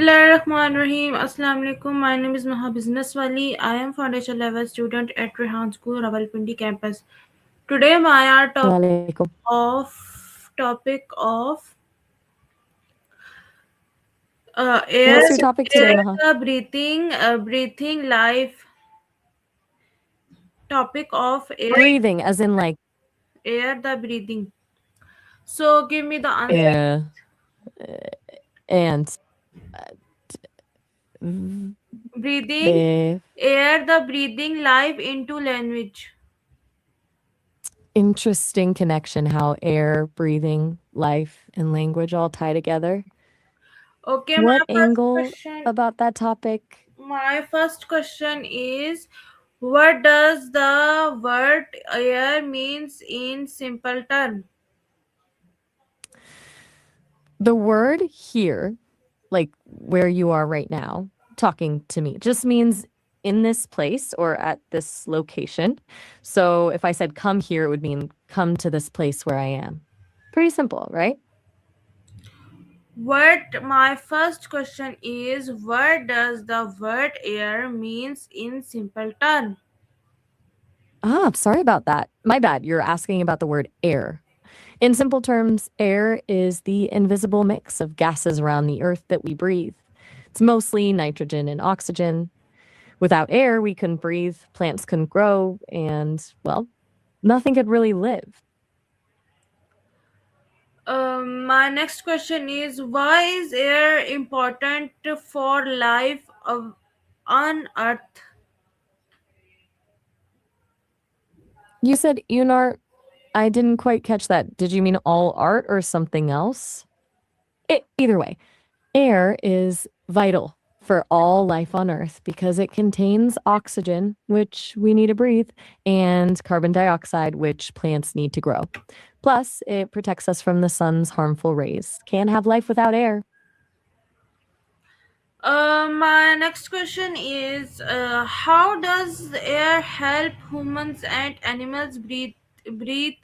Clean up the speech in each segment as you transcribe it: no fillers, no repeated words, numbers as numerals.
Bismillahirrahmanirrahim. Assalamu alaikum. My name is Maha Business Wali. I am foundation level student at Rehan School, Rawalpindi campus. Today, my our Assalamualaikum. topic of air, What's your topic today, air Maha? the breathing life. Topic of Breathing, as in like air the breathing. So, give me the answer. air and v- Breathing the air the breathing life into language. interesting connection how air, breathing, life, and language all tie together. Okay, What angle about that topic? my first question is, what does the word air means in simple term? The word here, like where you are right now, talking to me, just means in this place or at this location. So if I said come here, it would mean come to this place where I am. Pretty simple, right? What my first question is, what does the word air means in simple term? Ah, sorry about that. My bad. You're asking about the word air. In simple terms, air is the invisible mix of gases around the earth that we breathe. It's mostly nitrogen and oxygen. Without air, we couldn't breathe, plants couldn't grow, and, well, nothing could really live. My next question is, why is air important for life on Earth? You said Unar. I didn't quite catch that. Did you mean all art or something else? Either way, air is vital for all life on Earth because it contains oxygen, which we need to breathe, and carbon dioxide, which plants need to grow. Plus, it protects us from the sun's harmful rays. Can't have life without air. My next question is, how does air help humans and animals breathe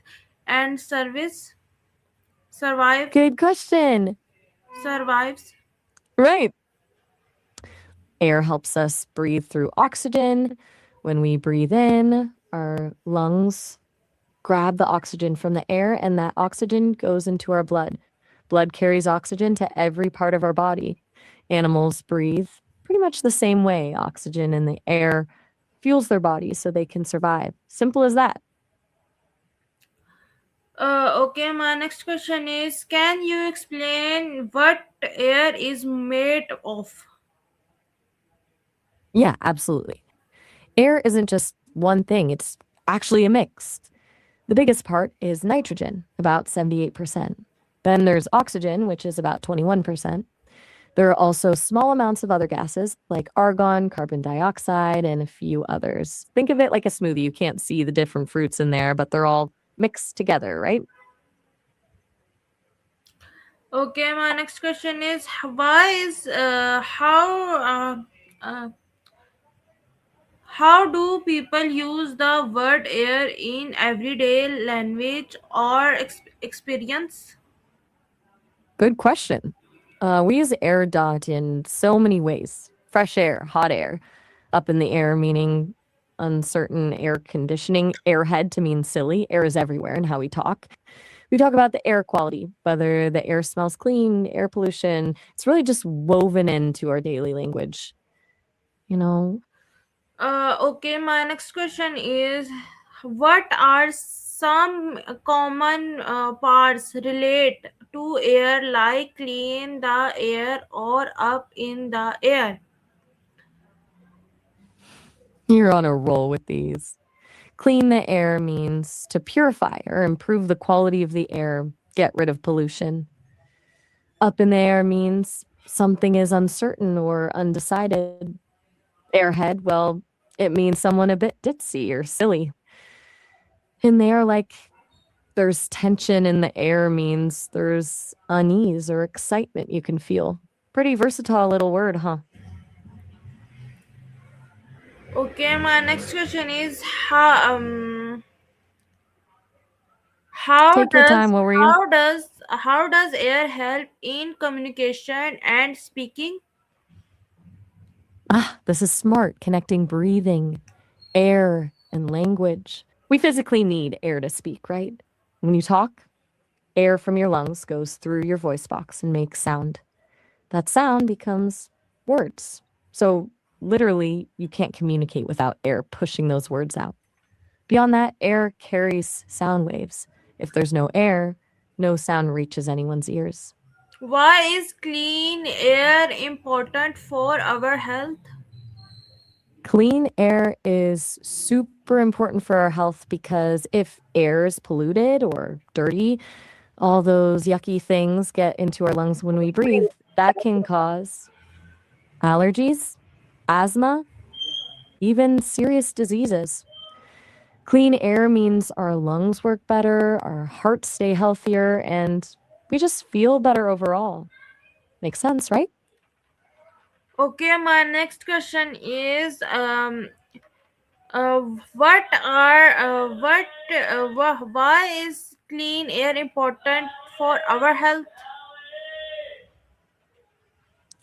and survive, Good question. survives? Right. Air helps us breathe through oxygen. When we breathe in, our lungs grab the oxygen from the air, and that oxygen goes into our blood. Blood carries oxygen to every part of our body. Animals breathe pretty much the same way. Oxygen in the air fuels their bodies so they can survive. Simple as that. Okay, my next question is, can you explain what air is made of? Yeah, absolutely. Air isn't just one thing, it's actually a mix. The biggest part is nitrogen, about 78%. Then there's oxygen, which is about 21%. There are also small amounts of other gases like argon, carbon dioxide, and a few others. Think of it like a smoothie. You can't see the different fruits in there, but they're all mixed together, right? Okay, my next question is, why is how do people use the word air in everyday language or experience? Good question. We use air dot in so many ways. Fresh air, hot air, up in the air, meaning uncertain air conditioning, airhead to mean silly. Air is everywhere in how we talk. We talk about the air quality, whether the air smells clean, air pollution. It's really just woven into our daily language. You know, Okay, my next question is, what are some common parts relate to air, like clean the air or up in the air? you're on a roll with these. Clean the air means to purify or improve the quality of the air, get rid of pollution. Up in the air means something is uncertain or undecided. Airhead, well, it means someone a bit ditzy or silly. In the air, like there's tension in the air means there's unease or excitement you can feel. Pretty versatile little word, huh? Okay, my next question is, how Take your time. What were you? does air help in communication and speaking? This is smart, connecting breathing, air, and language. We physically need air to speak, right? When you talk, air from your lungs goes through your voice box and makes sound. That sound becomes words. So, literally, you can't communicate without air pushing those words out. Beyond that, air carries sound waves. If there's no air, no sound reaches anyone's ears. Why is clean air important for our health? Clean air is super important for our health because if air is polluted or dirty, all those yucky things get into our lungs when we breathe. That can cause allergies, asthma, even serious diseases. Clean air means our lungs work better, our hearts stay healthier, and we just feel better overall. Makes sense, right? Okay, my next question is uh, what are why is clean air important for our health?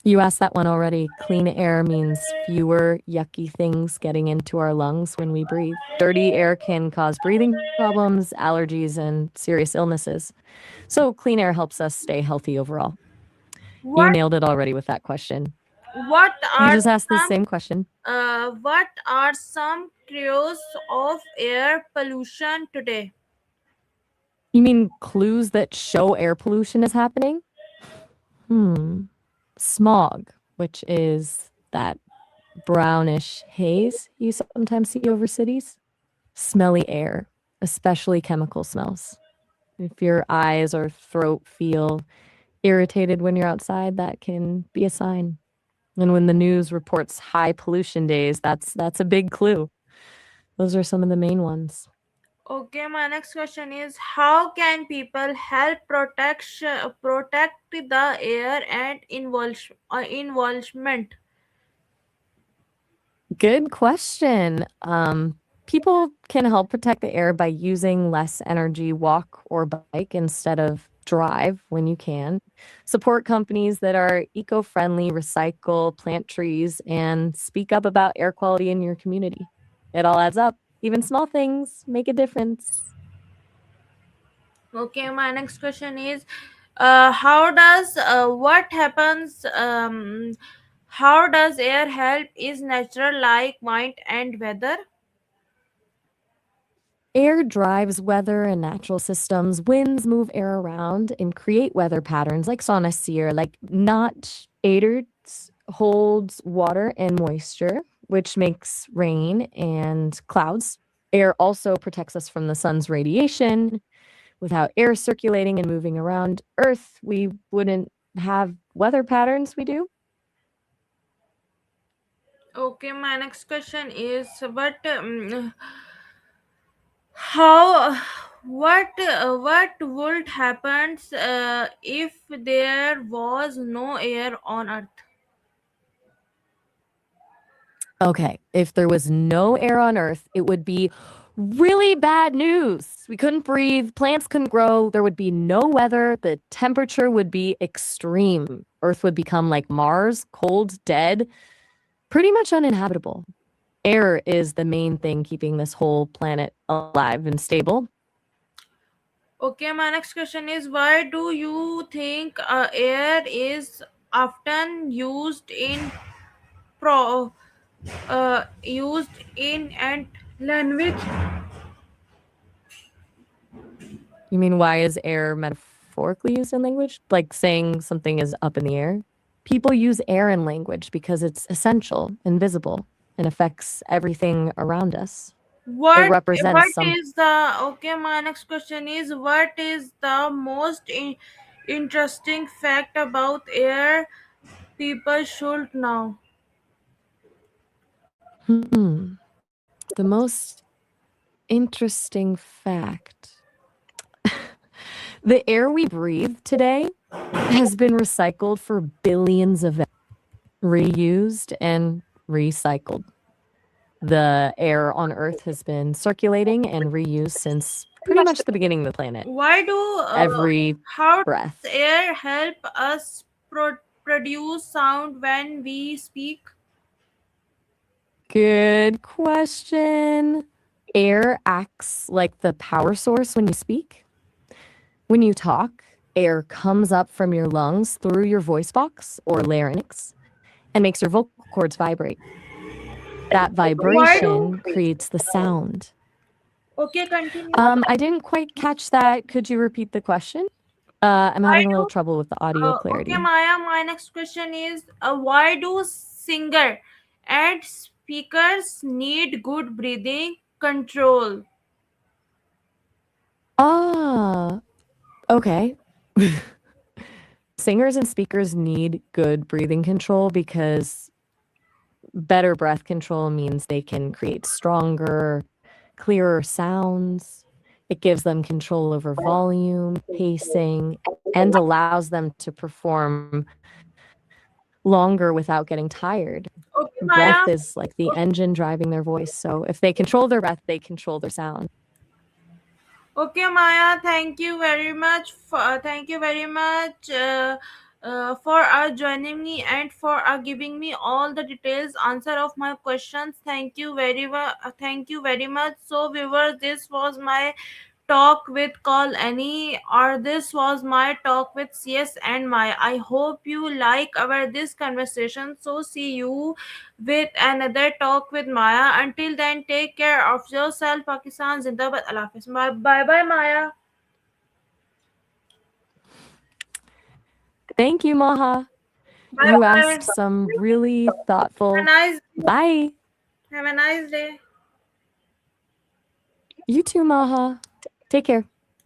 You asked that one already. Clean air means fewer yucky things getting into our lungs when we breathe. Dirty air can cause breathing problems, allergies, and serious illnesses. So, clean air helps us stay healthy overall. You What nailed it already with that question. what You are just asked the some same question. causes of air pollution today? You mean clues that show air pollution is happening? Hmm. Smog, which is that brownish haze you sometimes see over cities. Smelly air, especially chemical smells. If your eyes or throat feel irritated when you're outside, that can be a sign. And when the news reports high pollution days, that's a big clue. Those are some of the main ones. Okay, my next question is how can people help protect the air and involvement? Good question. People can help protect the air by using less energy, walk or bike instead of drive when you can. Support companies that are eco friendly, recycle, plant trees, and speak up about air quality in your community. It all adds up. Even small things make a difference. Okay, my next question is how does what happens how does air help is natural like wind and weather? Air drives weather and natural systems. Winds move air around and create weather patterns like sonosphere, like not airs holds water and moisture, which makes rain and clouds. Air also protects us from the sun's radiation. Without air circulating and moving around Earth, we wouldn't have weather patterns we do. Okay, my next question is how what would happen if there was no air on earth? Okay, if there was no air on Earth, it would be really bad news. We couldn't breathe, plants couldn't grow, there would be no weather, the temperature would be extreme. Earth would become like Mars, cold, dead, pretty much uninhabitable. Air is the main thing keeping this whole planet alive and stable. Okay, my next question is why do you think air is often pro used in and language? You mean why is air metaphorically used in language? Like saying something is up in the air? People use air in language because it's essential, invisible, and affects everything around us. It What represents some. is the okay? My next question is what is the most interesting fact about air people should know? The most interesting fact. The air we breathe today has been recycled for billions of reused and recycled. The air on Earth has been circulating and reused since pretty much the beginning of the planet. Why do Every how breath. does air help us produce sound when we speak? Good question. Air acts like the power source when you speak. When you talk, air comes up from your lungs through your voice box or larynx and makes your vocal cords vibrate. That Why do? vibration creates the sound. Okay, continue. I didn't quite catch that. Could you repeat the question? I'm Why having a little do? trouble with the audio Okay, clarity. Maya. My next question is: why do singer and speakers need good breathing control? Ah, okay. Singers and speakers need good breathing control because better breath control means they can create stronger, clearer sounds. It gives them control over volume, pacing, and allows them to perform longer without getting tired. Okay, Breath Maya. is like the engine driving their voice. So if they control their breath, they control their sound. Okay, Maya. Thank you very much. Thank you very much for joining me and for giving me all the details answer of my questions. Thank you very much. Thank you very much. So, viewers, this was my talk with Call Annie, or this was my talk with CS and Maya. I hope you like our this conversation. So see you with another talk with Maya. Until then, take care of yourself. Pakistan Zindabad. Allah Hafiz. Bye bye, Maya. Thank you, Maha. Bye You bye. asked some really Have a thoughtful. nice Bye. have a nice day. You too, Maha. Take care.